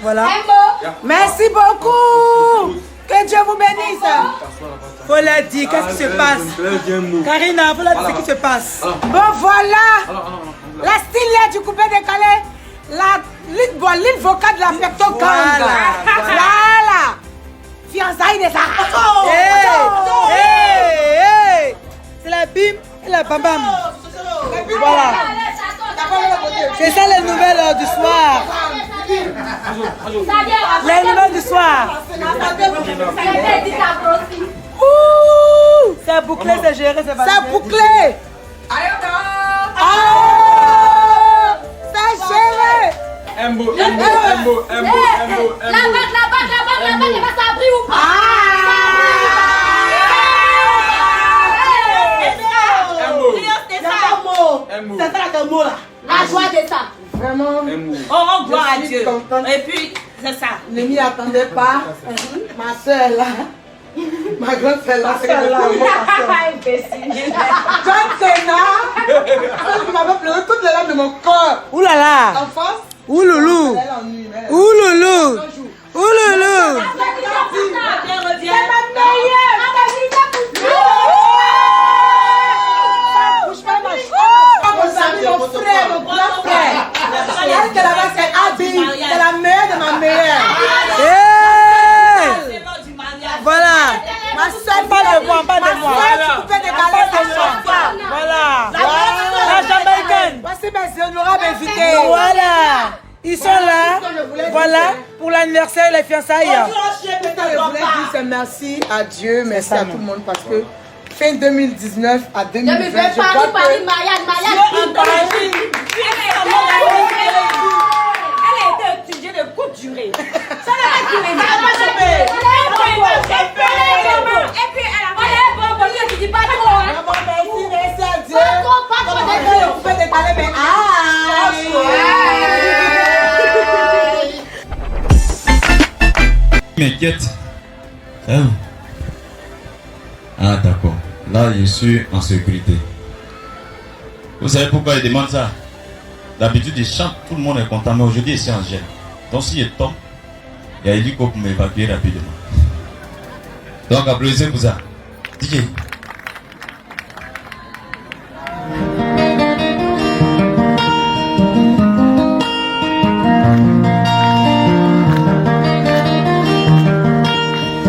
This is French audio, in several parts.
Voilà. Merci beaucoup. Que Dieu vous bénisse. Faut leur dire qu'est-ce qui se passe. Karina, faut leur dire ce qui se passe. Bon, voilà. La stylia du coupé décalé. La l'île vocale de la pecto gang. Voilà. Fiançailles de ça. C'est la bim et la bam-bam. Voilà. C'est ça les nouvelles du soir. Les nouvelles du soir. C'est bouclé, c'est géré, c'est validé. C'est bouclé. C'est géré. Embo. La bague, elle va s'abrir ou pas? C'est ça le mot là. La joie de ça. Vraiment. Oh, gloire à Dieu. Et puis, c'est ça. Ne m'y attendais pas. Ma soeur là. Ma grande soeur là. C'est que John Cena. Tu m'avais pleuré toutes les larmes de mon corps. Ouh là là. En face. Ouh loulou. Ouh loulou. Ouh loulou. C'est ma meilleure. Mon frère, mon grand frère. Elle qui est là-bas, c'est Abby. C'est la meilleure de ma meilleure. Voilà. Ma soeur, pas de moi, pas de moi. Tu peux décaler tes choses. Voilà. La Jamaïcaine. Voici mes honorables invités. Voilà. Ils sont là. Voilà. Pour l'anniversaire et les fiançailles. Ce que je voulais dire, c'est merci à Dieu, merci à tout le monde parce que fin 2019 à 2020, je crois que... Elle a été étudiée de courte durée. Ça n'a pas duré. Et puis elle a fait tu dis pas trop. Merci à Dieu. Vous pouvez décaler, mais M'inquiète. Ah d'accord. Là je suis en sécurité. Vous savez pourquoi il demande ça? D'habitude il chante, tout le monde est content, mais aujourd'hui c'est en gêne. Donc s'il est temps, il y a hélico pour m'évacuer rapidement. Donc applaudissez pour ça. DJ.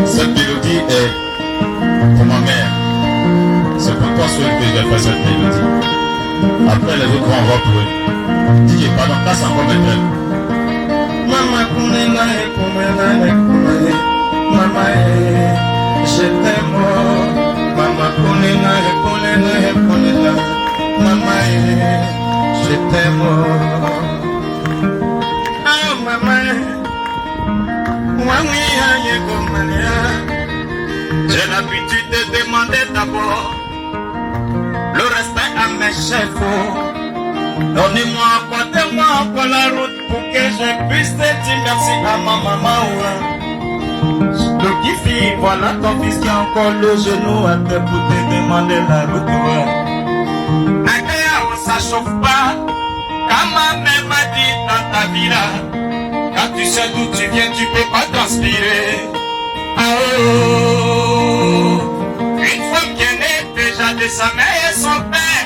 Cette mélodie est pour ma mère. C'est pour toi seul que j'ai fait cette mélodie. Après les autres on va pleurer. DJ, pardon, là c'est encore maintenant. Maman Kounena et Kounena et Kounena. Maman je t'aime. Maman Kounena et Kounena et Kounena. Maman je t'aime. Ah maman. J'ai l'habitude de demander d'abord le respect à mes chefs. Donnez-moi, apportez-moi encore la route pour que je puisse te dire merci à ma maman. Le kifi, voilà ton fils qui a encore le genou à terre pour te demander la route. Ça chauffe pas, comme ma mère m'a dit dans ta vie là. Quand tu sais d'où tu viens, tu peux pas transpirer. Une femme qui est née déjà de sa mère et son père,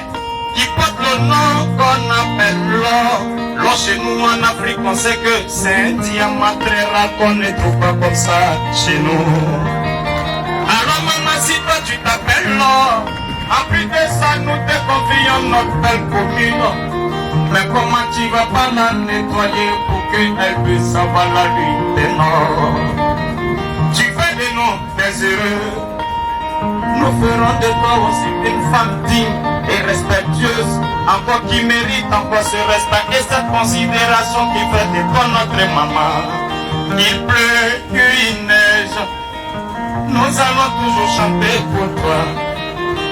qui porte le nom qu'on appelle l'or. L'or chez nous en Afrique, on sait que c'est un diamant très rare qu'on ne trouve pas comme ça chez nous. Alors maman, si toi tu t'appelles l'or, en plus de ça, nous te confions notre belle commune. Mais comment tu vas pas la nettoyer pour qu'elle puisse avoir la nuit des morts? Tu fais de nous des heureux. Nous ferons de toi aussi une femme digne et respectueuse, encore qui mérite encore ce respect et cette considération qui fait de toi notre maman. Il pleut, qu'il neige, nous allons toujours chanter pour toi.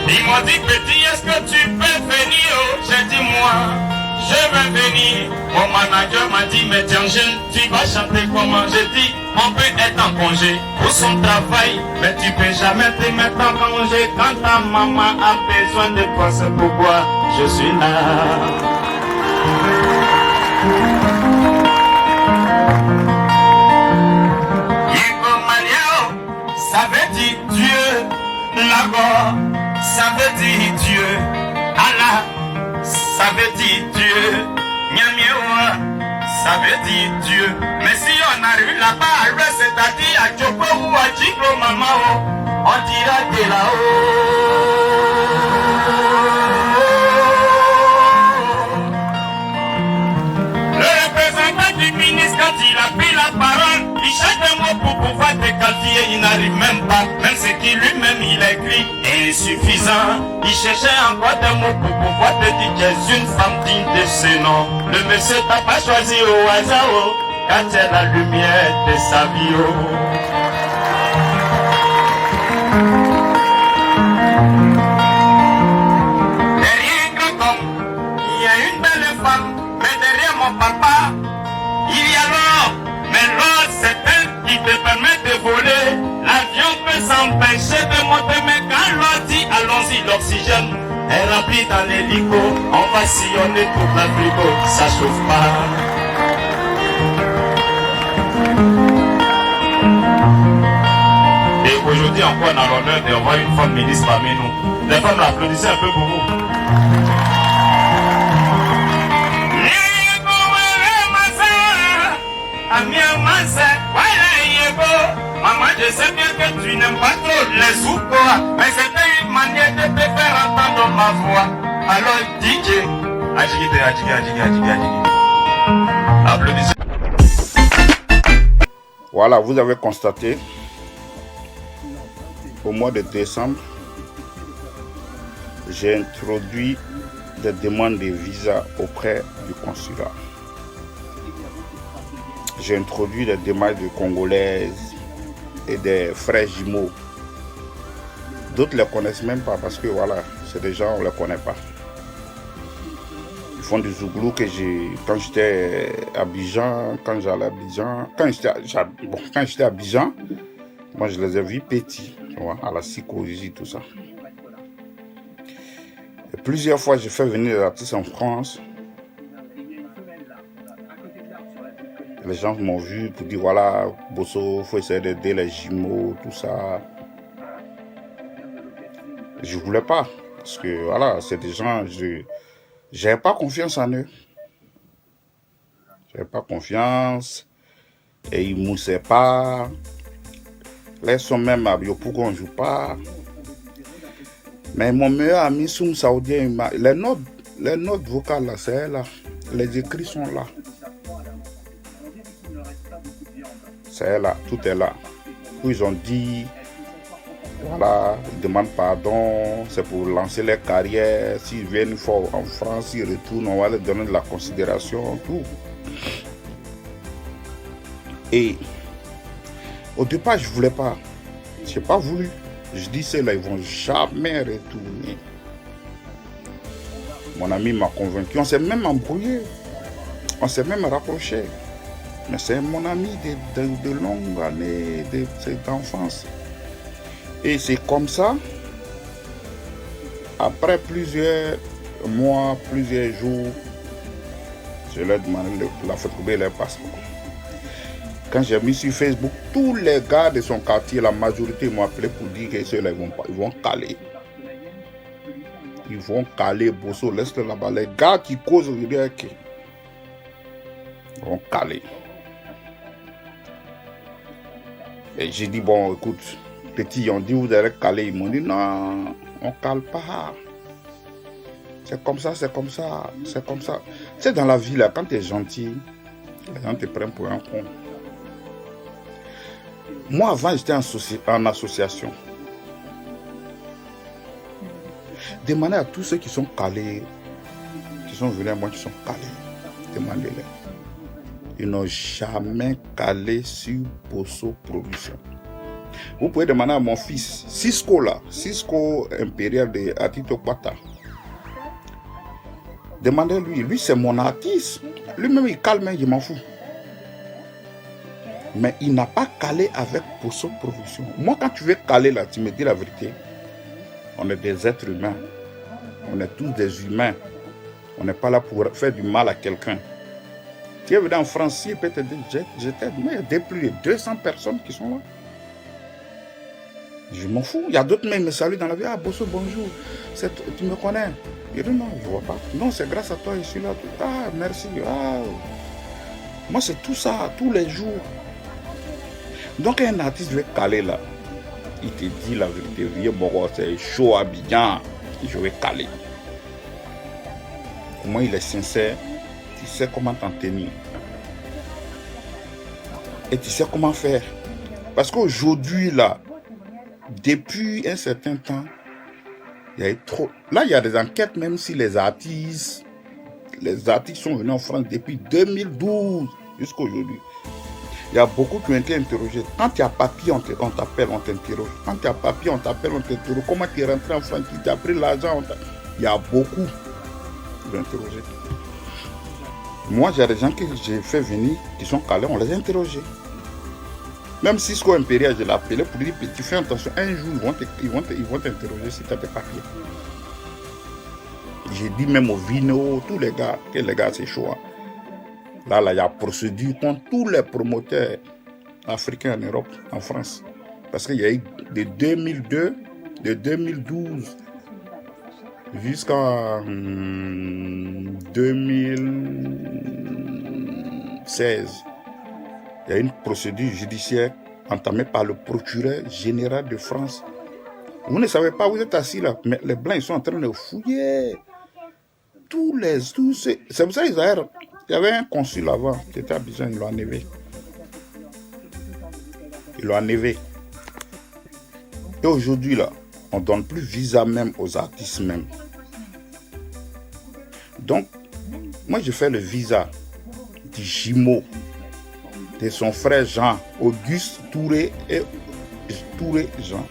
Ils m'ont dit petit, est-ce que tu peux venir? J'ai dit moi, je vais venir. Mon manager m'a dit mais tiens jeune, tu vas chanter comment? J'ai dit on peut être en congé pour son travail, mais tu peux jamais te mettre en congé quand ta maman a besoin de toi. C'est pourquoi je suis là. ça veut dire Dieu. Mais si on arrive là-bas à l'ouest, c'est-à-dire à Djoko ou à Djiblo, maman, on dira que là-haut. Le représentant du ministre, quand il a pris la parole, il cherche des mots pour pouvoir te qualifier, il n'arrive même pas. Même ce qu'il lui-même il écrit est insuffisant. Il cherchait encore des mots pour pouvoir te dire que tu es une femme digne de ce nom. Le monsieur t'a pas choisi au hasard, oh, quand c'est la lumière de sa vie. Oh. Derrière un grand homme, il y a une belle femme, mais derrière mon papa, il y a l'or. Mais l'or, c'est elle qui te permet de voler. L'avion peut s'empêcher de monter, mais quand l'or dit allons-y, l'oxygène est rempli dans l'hélico. On va sillonner toute l'Afrique, ça chauffe pas. Et aujourd'hui encore, on a l'honneur d'avoir une femme ministre parmi nous. Les femmes l'applaudissaient un peu pour vous. Maman, je sais bien que tu n'aimes pas trop les soupes, mais c'était une manière de te faire entendre ma voix. Alors DJ, applaudissez. Voilà, vous avez constaté, au mois de décembre, j'ai introduit des demandes de visa auprès du consulat. J'ai introduit des demandes de Congolaises et des frères jumeaux. D'autres ne les connaissent même pas parce que voilà, c'est des gens, on ne les connaît pas. Ils font du zouglou que quand j'étais à Abidjan, quand j'allais à Abidjan, quand j'étais à Abidjan, moi je les ai vus petits, tu vois, à la psychologie, tout ça. Et plusieurs fois, j'ai fait venir des artistes en France. Les gens m'ont vu pour dire voilà, Bosso, il faut essayer d'aider les jumeaux, tout ça. Je ne voulais pas, parce que voilà, c'est des gens, je n'avais pas confiance en eux. Je n'avais pas confiance, et ils ne moussaient pas. Là, ils sont même à Biopougon, on ne joue pas. Mais mon meilleur ami, Soum Saoudien, les notes vocales, là, c'est là. Les écrits sont là. C'est là, tout est là. Où ils ont dit, voilà, ils demandent pardon, c'est pour lancer leur carrière. S'ils viennent fort en France, ils retournent, on va leur donner de la considération, tout. Et au départ, je ne voulais pas. Je n'ai pas voulu. Je dis, ceux-là, ils ne vont jamais retourner. Mon ami m'a convaincu. On s'est même embrouillé. On s'est même rapproché. Mais c'est mon ami de longues années, d'enfance. Et c'est comme ça, après plusieurs mois, plusieurs jours, je leur ai demandé la photocopie et leur passeport. Quand j'ai mis sur Facebook, tous les gars de son quartier, la majorité m'ont appelé pour dire que ceux-là, ils vont caler. Ils vont caler, Bosso, laisse-le là-bas. Les gars qui causent, ils vont caler. Et j'ai dit, bon, écoute, petit, on dit, vous allez caler. Ils m'ont dit, non, on ne cale pas. C'est comme ça, c'est comme ça, c'est comme ça. C'est dans la vie, là, quand tu es gentil, les gens te prennent pour un con. Moi, avant, j'étais en association. Demandez à tous ceux qui sont calés, qui sont venus à moi, qui sont calés, demandez-les. Ils n'ont jamais calé sur Bosso Production. Vous pouvez demander à mon fils, Cisco là, Cisco Impérial de Atito Kwata. Demandez-lui, lui c'est mon artiste. Lui-même il calme, je m'en fous. Mais il n'a pas calé avec Bosso Production. Moi quand tu veux caler là, tu me dis la vérité. On est des êtres humains. On est tous des humains. On n'est pas là pour faire du mal à quelqu'un. Tu es venu en France, il peut te dire, il y a plus de 200 personnes qui sont là. Je m'en fous. Il y a d'autres même qui me saluent dans la vie. Ah, Bosso, bonjour. Tu me connais? Je dis non, je ne vois pas. Non, c'est grâce à toi, je suis là. Ah, merci. Ah. Moi, c'est tout ça, tous les jours. Donc, un artiste veut caler là. Il te dit la vérité, vieux Moro, c'est chaud à Abidjan, je vais caler. Au moins, il est sincère, tu sais comment t'en tenir. Et tu sais comment faire. Parce qu'aujourd'hui, là, depuis un certain temps, il y a eu trop. Là, il y a des enquêtes, même si les artistes sont venus en France depuis 2012 jusqu'à aujourd'hui. Il y a beaucoup qui ont été interrogés. Quand tu as papier, on t'appelle, on t'interroge. Quand tu as papier, on t'appelle, on t'interroge. Comment tu es rentré en France? Qui t'a pris l'argent? Il y a beaucoup qui ont interrogé. Moi, j'ai des gens que j'ai fait venir, qui sont calés, on les a interrogés. Même si Cisco Impérial, je l'ai appelé pour dire, tu fais attention, un jour, ils vont t'interroger si tu as des papiers. J'ai dit même au Vino, tous les gars, que les gars, c'est chaud. Là, il y a procédure contre tous les promoteurs africains en Europe, en France. Parce qu'il y a eu de 2002, de 2012 jusqu'en 2016. Il y a une procédure judiciaire entamée par le procureur général de France. Vous ne savez pas, vous êtes assis là, mais les Blancs, ils sont en train de fouiller. C'est pour ça qu'ils aèrent. Il y avait un consul avant qui était à Abidjan, ils l'ont enlevé. Et aujourd'hui, là, on ne donne plus visa même aux artistes même. Donc, moi, je fais le visa du jumeau de son frère Jean, Auguste Touré et Touré Jean.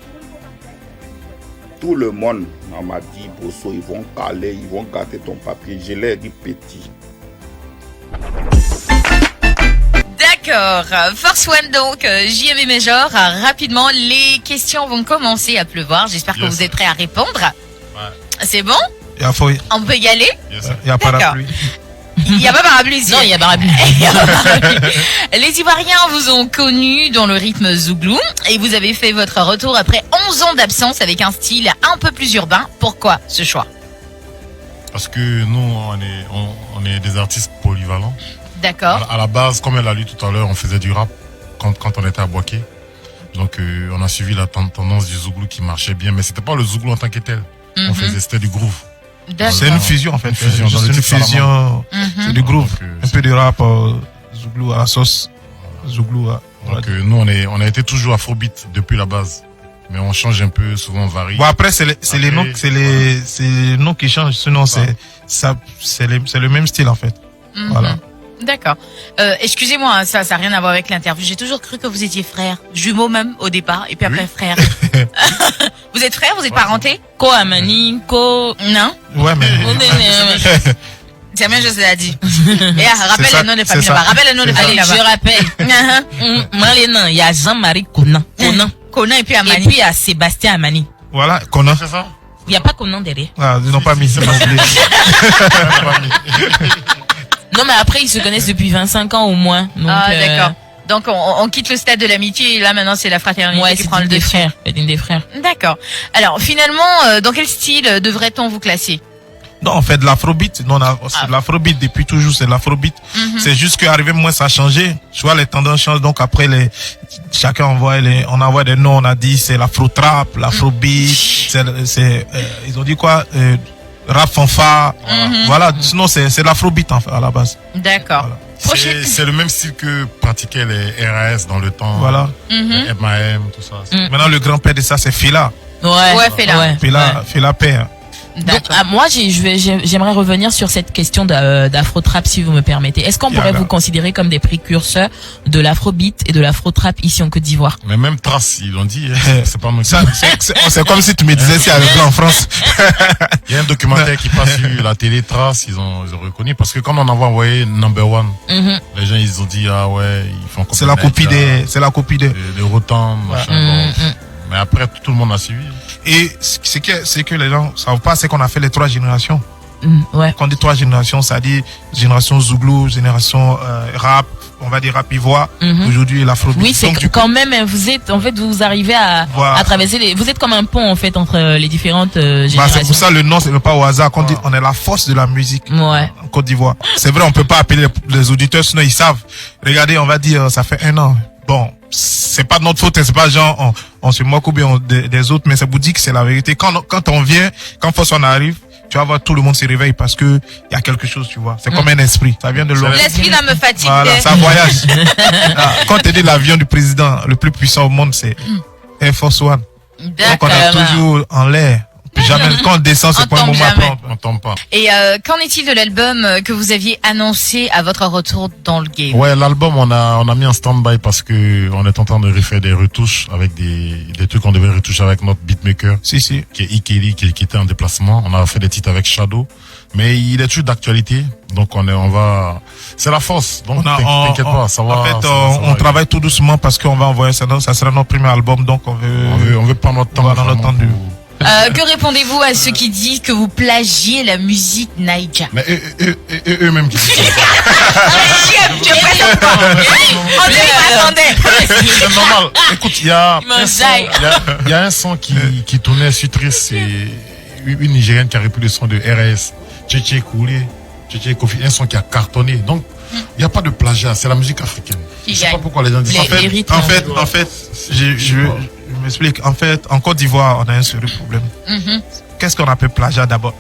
Tout le monde m'a dit, Bosso, ils vont caler, ils vont gâter ton papier. Je l'ai dit petit. D'accord, Force One donc, JMB Major, rapidement, les questions vont commencer à pleuvoir, j'espère que vous êtes prêts à répondre. Ouais. C'est bon? Il y a fouille. On peut y aller? Il y a parapluie. Il n'y a pas parapluie ici. Non, il y a parapluie. Les Ivoiriens vous ont connu dans le rythme zouglou et vous avez fait votre retour après 11 ans d'absence avec un style un peu plus urbain. Pourquoi ce choix? Parce que nous, on est des artistes polyvalents. D'accord. À la base, comme elle a lu tout à l'heure, on faisait du rap quand on était à Boaké. Donc, on a suivi la tendance du zouglou qui marchait bien, mais c'était pas le zouglou en tant que tel. C'était du groove. C'est une fusion en fait. C'est une fusion. C'est du groove. Un peu de rap, zouglou à la sauce. Zouglou à. Donc, nous, on a été toujours afrobeat depuis la base. Mais on change un peu, souvent on varie. Bon, après, c'est les noms qui changent. Sinon, c'est le même style en fait. Voilà. D'accord. Excusez-moi, ça n'a rien à voir avec l'interview. J'ai toujours cru que vous étiez frères, jumeaux même au départ, et puis après frères. Vous êtes frères, vous êtes parentés? Ko Amani, Ko. Non? Ouais, mais. C'est la même chose, elle a dit. Et rappelle les noms de famille là-bas. Rappelle les noms de famille Allez, là-bas. je rappelle. Moi, les noms, il y a Jean-Marie Conan. Conan et puis Amani. Et puis il y a Sébastien Amani. Voilà, Conan. C'est ça? Il n'y a pas Conan derrière. Ah, ils n'ont pas mis, ils m'ont oublié. Non, mais après, ils se connaissent depuis 25 ans au moins. Donc, d'accord. Donc, on quitte le stade de l'amitié et là, maintenant, c'est la fraternité ouais, qui c'est prend le des dessus. frères. C'est une des frères. D'accord. Alors, finalement, dans quel style devrait-on vous classer? Non, on fait de l'afrobeat. Non, c'est de l'afrobeat depuis toujours, c'est de l'afrobeat. C'est juste qu'arrivé, moi, ça a changé. Tu vois, les tendances changent. Donc après, chacun envoie on envoie des noms. On a dit, c'est l'afro-trap, l'afrobeat. Ils ont dit quoi? Rap fanfare. Voilà. Sinon, c'est l'afrobeat, en fait, à la base. D'accord. Voilà. C'est le même style que pratiquaient les RAS dans le temps. Voilà. Les MAM, tout ça. Maintenant, le grand-père de ça, c'est Fela. Ouais, Fela. Ouais. Fela Père. Donc, moi, j'aimerais revenir sur cette question d'afro-trap, si vous me permettez. Est-ce qu'on pourrait vous considérer comme des précurseurs de l'afrobeat et de l'afro-trap ici en Côte d'Ivoire? Mais même Trace, ils l'ont dit. C'est pas moi. C'est comme si tu me disais si avec toi en France. Il y a un documentaire qui passe sur la télé, Trace, ils ont reconnu. Parce que quand on avait envoyé Number One, les gens, ils ont dit, ah ouais, ils font comme c'est la copie des Rotan, machin. Mais après, tout le monde a suivi. Et ce que les gens savent pas, c'est qu'on a fait les 3 générations. Ouais. Quand on dit 3 générations, ça dit génération Zouglou, génération rap, on va dire rap ivoire. Aujourd'hui, l'afrobeat. Oui, c'est quand même, vous arrivez à traverser vous êtes comme un pont, en fait, entre les différentes générations. C'est pour ça le nom, c'est pas au hasard qu'on dit, on est la force de la musique. En Côte d'Ivoire. C'est vrai, on peut pas appeler les auditeurs, sinon ils savent. Regardez, on va dire, ça fait 1 an. Bon, c'est pas de notre faute, c'est pas genre, on se moque ou bien des autres, mais ça vous dit que c'est la vérité. Quand on vient, quand Force One arrive, tu vas voir, tout le monde se réveille parce que il y a quelque chose, tu vois. C'est comme un esprit. Ça vient de l'homme. L'esprit là me fatigue. Voilà, ça voyage. Quand tu dis l'avion du président le plus puissant au monde, c'est Air Force One. Donc on est toujours en l'air. Jamais, quand on descend, c'est pas le moment à prendre. On tombe pas. Et qu'en est-il de l'album que vous aviez annoncé à votre retour dans le game? Ouais, l'album, on a mis en stand-by parce que on est en train de refaire des retouches avec des trucs qu'on devait retoucher avec notre beatmaker. Si. Qui est Ikeli, qui était en déplacement. On a fait des titres avec Shadow. Mais il est toujours d'actualité. Donc c'est la force. Donc t'inquiète pas, ça va. En fait, on travaille tout doucement parce qu'on va envoyer ça sera notre premier album, donc on veut prendre notre temps. Dans le temps du... que répondez-vous à ceux qui disent que vous plagiez la musique Naija? Mais eux-mêmes qui disent c'est normal. Écoute, il y a un son qui tournait sur Trice, c'est une Nigérienne qui a repris le son de RS, Tchétché Koulé, Tchétché Kofi, un son qui a cartonné. Donc, il n'y a pas de plagiat, c'est la musique africaine. Je sais pas pourquoi les gens disent ça. En fait, je m'explique. En fait, en Côte d'Ivoire, on a un sérieux problème. Qu'est-ce qu'on appelle plagiat d'abord?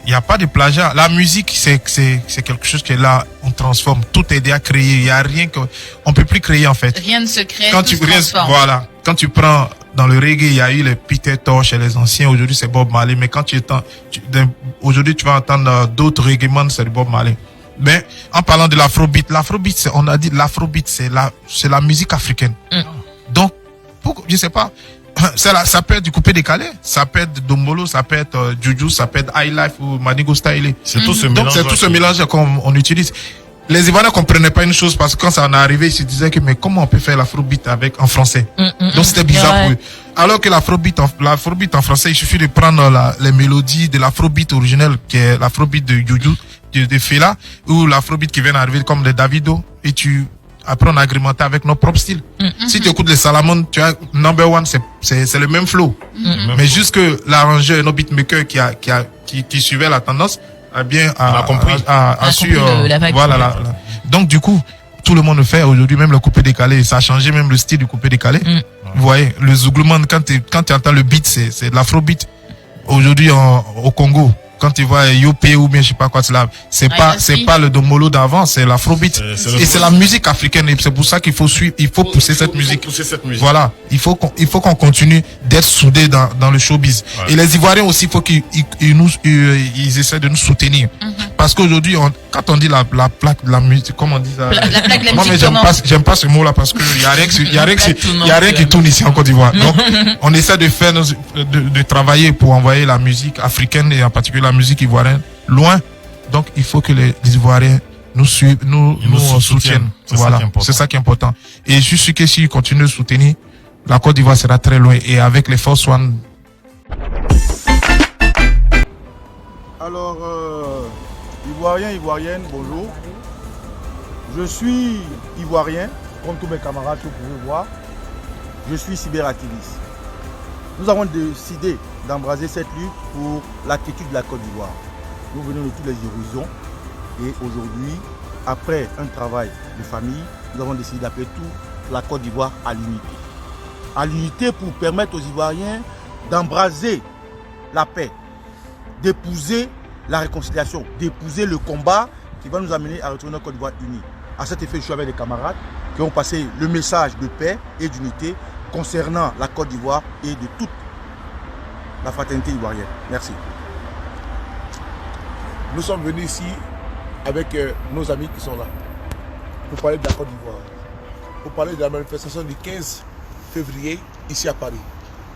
Il n'y a pas de plagiat. La musique, c'est quelque chose qui est là, on transforme. Tout est déjà créé. Il n'y a rien on peut plus créer, en fait. Rien ne se crée, quand tout se transforme. Voilà. Quand tu prends dans le reggae, il y a eu les Peter Tosh et les anciens. Aujourd'hui, c'est Bob Marley. Mais quand aujourd'hui, tu vas entendre d'autres reggae-man, c'est Bob Marley. Mais en parlant de l'afrobeat, on a dit l'afrobeat, c'est la musique africaine. Donc, je sais pas, ça peut être du coupé décalé, ça peut être Dombolo, ça peut être Juju, ça peut être High Life ou Manigo Style. C'est tout ce mélange. Donc c'est tout ce mélange qu'on utilise. Les Ivoiriens comprenaient pas une chose parce que quand ça en est arrivé, ils se disaient que mais comment on peut faire l'afrobeat en français? Donc c'était bizarre pour eux. Alors que l'afrobeat en français, il suffit de prendre les mélodies de l'afrobeat originel qui est l'afrobeat de Juju, de Fela, ou l'afrobeat qui vient d'arriver comme de Davido, et après on a agrémenté avec nos propres styles. Si tu écoutes les Salamon, tu as Number One, c'est le même flow. Mais juste que l'arrangeur et nos beatmakers qui suivait la tendance a su voilà. Donc du coup, tout le monde le fait aujourd'hui, même le coupé décalé, ça a changé même le style du coupé décalé. Vous voyez, le zouglouman, quand tu entends le beat, c'est de l'afrobeat. Aujourd'hui au Congo, quand tu vois Yopé ou bien je sais pas quoi, c'est pas le Domolo d'avant, c'est l'afrobeat. Et c'est la musique africaine, et c'est pour ça qu'il faut pousser cette musique. Voilà, il faut qu'on continue d'être soudés dans le showbiz. Ouais. Et les Ivoiriens aussi, il faut qu'ils essaient de nous soutenir. Parce qu'aujourd'hui, quand on dit la plaque de la musique, comment on dit ça? La plaque de la moi, musique. Mais j'aime pas ce mot-là parce que y a rien qui tourne ici en Côte d'Ivoire. Donc, on essaie de travailler pour envoyer la musique africaine et en particulier la musique ivoirienne loin. Donc, il faut que les Ivoiriens nous soutiennent. Voilà. C'est ça qui est important. Et je suis sûr que s'ils continuent de soutenir, la Côte d'Ivoire sera très loin. Et avec les Force One. Alors, Ivoiriens, Ivoiriennes, bonjour. Je suis Ivoirien, comme tous mes camarades que vous pouvez voir. Je suis cyberactiviste. Nous avons décidé d'embraser cette lutte pour l'attitude de la Côte d'Ivoire. Nous venons de tous les horizons et aujourd'hui, après un travail de famille, nous avons décidé d'appeler toute la Côte d'Ivoire à l'unité. À l'unité pour permettre aux Ivoiriens d'embraser la paix, d'épouser la réconciliation, d'épouser le combat qui va nous amener à retourner en Côte d'Ivoire unie. À cet effet, je suis avec des camarades qui ont passé le message de paix et d'unité concernant la Côte d'Ivoire et de toute la fraternité ivoirienne. Merci. Nous sommes venus ici avec nos amis qui sont là pour parler de la Côte d'Ivoire, pour parler de la manifestation du 15 février ici à Paris.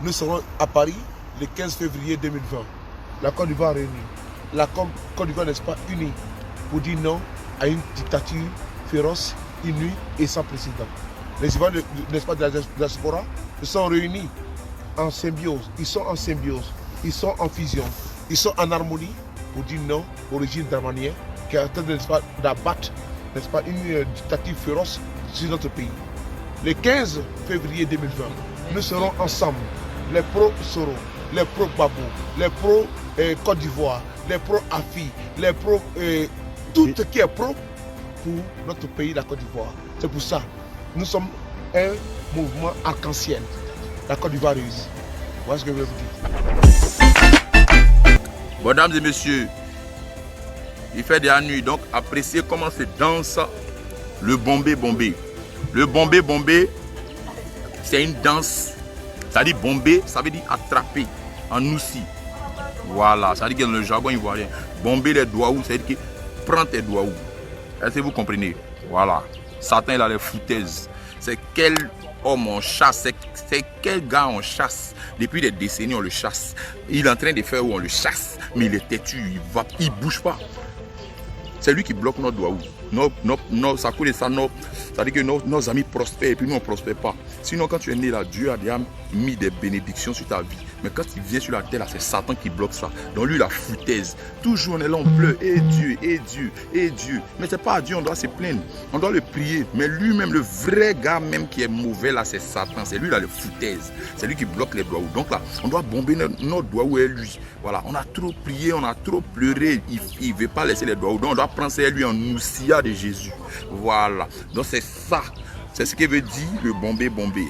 Nous serons à Paris le 15 février 2020. La Côte d'Ivoire réunie. La Côte d'Ivoire n'est pas unie pour dire non à une dictature féroce, inouïe et sans précédent. Les Ivoiriens, n'est-ce pas, de la diaspora, ils sont réunis en symbiose. Ils sont en symbiose. Ils sont en fusion. Ils sont en harmonie pour dire non au régime dramanien qui est en train d'abattre, n'est-ce pas, une dictature féroce sur notre pays. Le 15 février 2020, nous serons ensemble, les pro-Soro, les pro-Babou, les pro-Côte d'Ivoire, les pro-Afi, les pro... tout ce qui est pro pour notre pays, la Côte d'Ivoire. C'est pour ça, nous sommes un mouvement arc-en-ciel. La Côte d'Ivoire réussit. Voilà ce que je veux vous dire. Mesdames et messieurs, il fait de la nuit, donc appréciez comment se danse le bombé-bombé. Le bombé-bombé, c'est une danse, ça dit bombé, ça veut dire attraper en aussi. Voilà, ça veut dire que dans le jargon ivoirien, bomber les doigts, ça veut dire que prends tes doigts. Est-ce que vous comprenez? Voilà, Satan il a les foutaises. C'est quel homme on chasse, c'est quel gars on chasse. Depuis des décennies on le chasse. Il est en train de faire où on le chasse, mais il est têtu, il bouge pas. C'est lui qui bloque nos doigts. Ça coule ça, ça dit que nos amis prospèrent et puis nous on ne prospère pas. Sinon quand tu es né là, Dieu a déjà mis des bénédictions sur ta vie. Mais quand il vient sur la terre, c'est Satan qui bloque ça. Donc lui, la foutaise. Toujours on est là, on pleure. Et Dieu, et Dieu, et Dieu. Mais c'est pas à Dieu, on doit se plaindre. On doit le prier. Mais lui-même, le vrai gars même qui est mauvais là, c'est Satan. C'est lui là, le foutaise. C'est lui qui bloque les doigts. Donc là, on doit bomber nos doigts où est lui. Voilà, on a trop prié, on a trop pleuré. Il ne veut pas laisser les doigts. Donc on doit prendre ça lui en noussia de Jésus. Voilà. Donc c'est ça. C'est ce qui veut dire le bombé-bombé.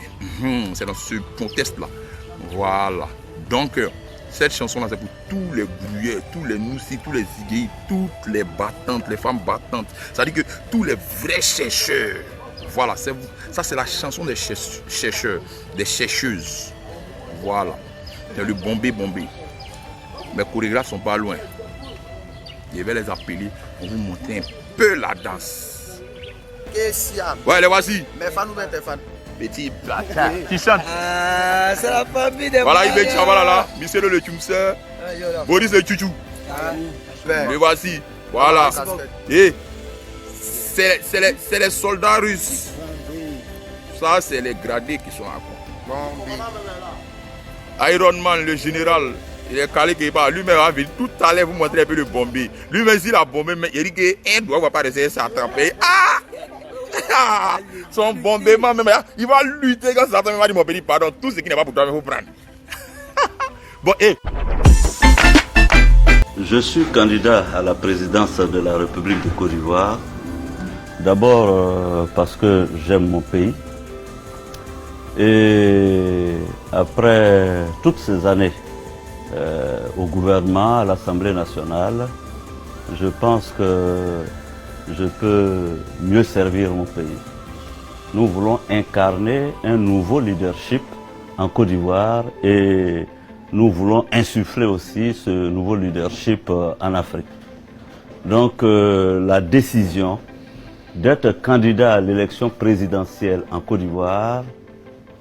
C'est dans ce contexte-là. Voilà. Donc, cette chanson-là, c'est pour tous les gruyères, tous les noussis, tous les iguilles, toutes les battantes, les femmes battantes. Ça veut dire que tous les vrais chercheurs. Voilà, ça c'est la chanson des chercheurs, des chercheuses. Voilà. C'est le bombé-bombé. Mes chorégraphes sont pas loin. Je vais les appeler pour vous montrer un peu la danse. Ouais, les voici. Mes fans ou bien tes fans? Petit bâtard. Qui chante? Ah, c'est la famille des voilà, il veut voilà là. Monsieur le Tchoumse. Boris le Tchouchou. Le voici. Voilà. Et c'est les soldats russes. Ça, c'est les gradés qui sont là. Iron Man, le général, il est calé qui part. Lui-même va venir tout à l'heure vous montrer un peu le bombé. Lui-même, s'il a bombé, mais il dit qu'un doigt ne va pas rester s'attraper. Ah! Son bombement, même, il va lutter quand Satan va dire mon petit pardon, tout ce qui n'est pas pour toi, il faut prendre. Bon, et je suis candidat à la présidence de la République de Côte d'Ivoire. D'abord parce que j'aime mon pays. Et après toutes ces années au gouvernement, à l'Assemblée nationale, je pense que je peux mieux servir mon pays. Nous voulons incarner un nouveau leadership en Côte d'Ivoire et nous voulons insuffler aussi ce nouveau leadership en Afrique. Donc la décision d'être candidat à l'élection présidentielle en Côte d'Ivoire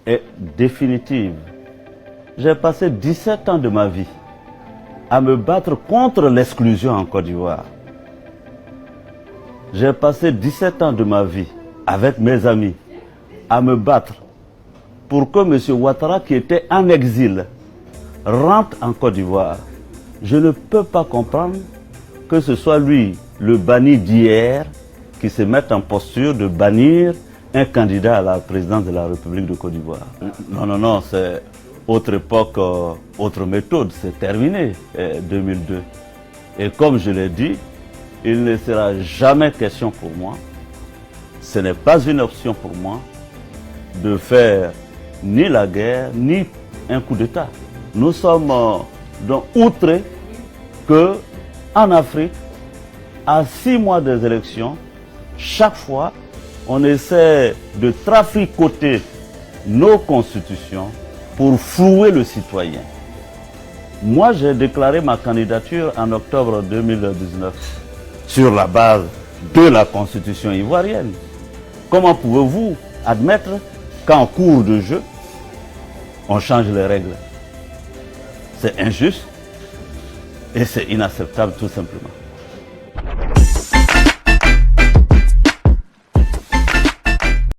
est définitive. J'ai passé 17 ans de ma vie à me battre contre l'exclusion en Côte d'Ivoire. J'ai passé 17 ans de ma vie avec mes amis à me battre pour que M. Ouattara, qui était en exil, rentre en Côte d'Ivoire. Je ne peux pas comprendre que ce soit lui, le banni d'hier, qui se mette en posture de bannir un candidat à la présidence de la République de Côte d'Ivoire. Non, c'est autre époque, autre méthode, c'est terminé, 2002. Et comme je l'ai dit, il ne sera jamais question pour moi, ce n'est pas une option pour moi, de faire ni la guerre, ni un coup d'État. Nous sommes donc outrés qu'en Afrique, à 6 mois des élections, chaque fois, on essaie de traficoter nos constitutions pour flouer le citoyen. Moi, j'ai déclaré ma candidature en octobre 2019 sur la base de la constitution ivoirienne. Comment pouvez-vous admettre qu'en cours de jeu, on change les règles? C'est injuste et c'est inacceptable tout simplement.